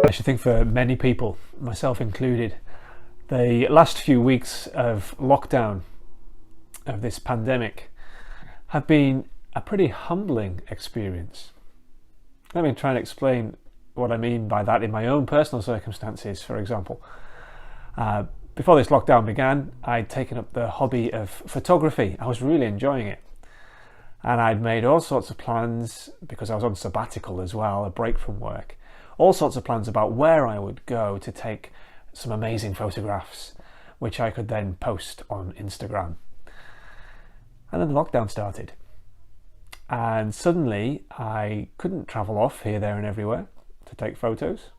I should think for many people, myself included, the last few weeks of lockdown of this pandemic have been a pretty humbling experience. Let me try and explain what I mean by that in my own personal circumstances. For example, before this lockdown began, I'd taken up the hobby of photography. I was really enjoying it. And I'd made all sorts of plans, because I was on sabbatical as well, a break from work, all sorts of plans about where I would go to take some amazing photographs, which I could then post on Instagram. And then the lockdown started. And suddenly I couldn't travel off here, there and everywhere to take photos.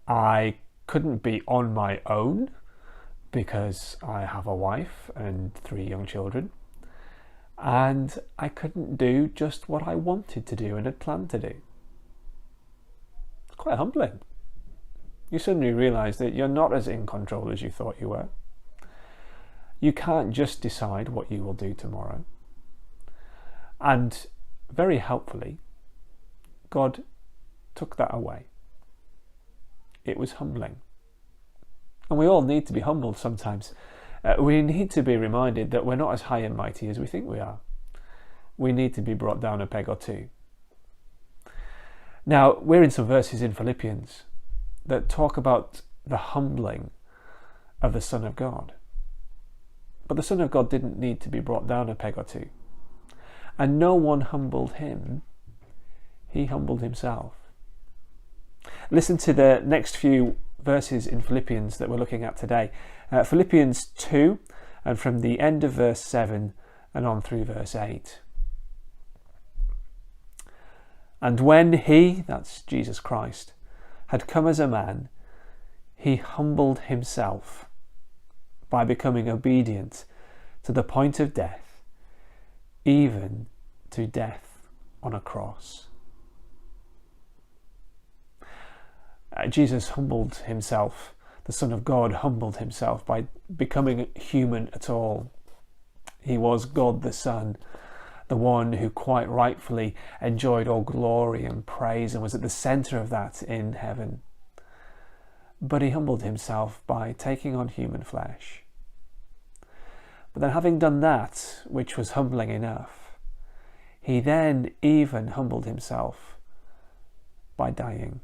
I couldn't be on my own because I have a wife and 3 young children. And I couldn't do just what I wanted to do and had planned to do. It's quite humbling. You suddenly realise that you're not as in control as you thought you were. You can't just decide what you will do tomorrow. And very helpfully, God took that away. It was humbling. And we all need to be humbled sometimes. We need to be reminded that we're not as high and mighty as we think we are. We need to be brought down a peg or two. Now, we're in some verses in Philippians that talk about the humbling of the Son of God. But the Son of God didn't need to be brought down a peg or two. And no one humbled him. He humbled himself. Listen to the next few verses in Philippians that we're looking at today. Philippians 2, and from the end of verse 7 and on through verse 8. And when he, that's Jesus Christ, had come as a man, he humbled himself by becoming obedient to the point of death, even to death on a cross. Jesus humbled himself. The Son of God humbled himself by becoming human at all. He was God the Son, the one who quite rightfully enjoyed all glory and praise and was at the centre of that in heaven. But he humbled himself by taking on human flesh. But then, having done that, which was humbling enough, he then even humbled himself by dying.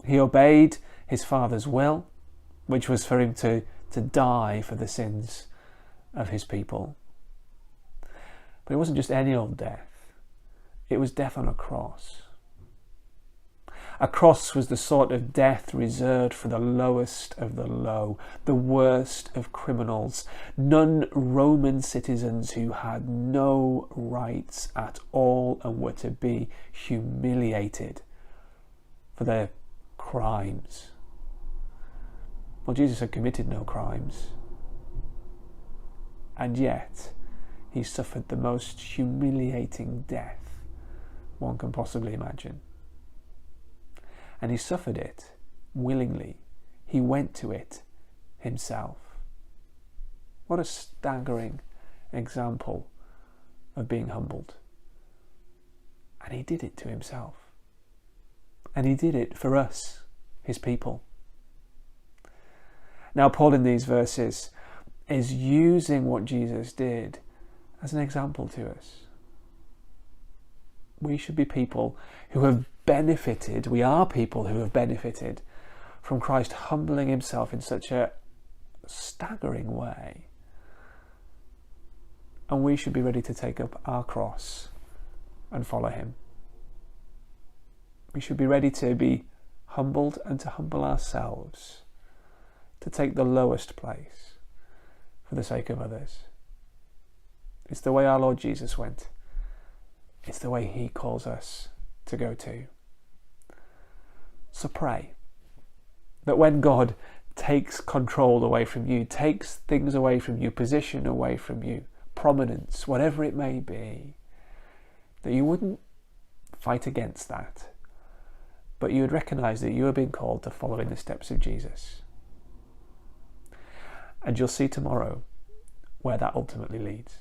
He obeyed his Father's will, which was for him to die for the sins of his people. But it wasn't just any old death. It was death on a cross. A cross was the sort of death reserved for the lowest of the low, the worst of criminals, non-Roman citizens who had no rights at all and were to be humiliated for their crimes. Well, Jesus had committed no crimes, and yet he suffered the most humiliating death one can possibly imagine. And he suffered it willingly. He went to it himself. What a staggering example of being humbled. And he did it to himself. And he did it for us, his people. Now, Paul in these verses is using what Jesus did as an example to us. We should be people who have benefited, we are people who have benefited from Christ humbling himself in such a staggering way. And we should be ready to take up our cross and follow him. We should be ready to be humbled and to humble ourselves, to take the lowest place for the sake of others. It's the way our Lord Jesus went. It's the way he calls us to go too. So pray that when God takes control away from you, takes things away from you, position away from you, prominence, whatever it may be, that you wouldn't fight against that, but you would recognise that you are being called to follow in the steps of Jesus. And you'll see tomorrow where that ultimately leads.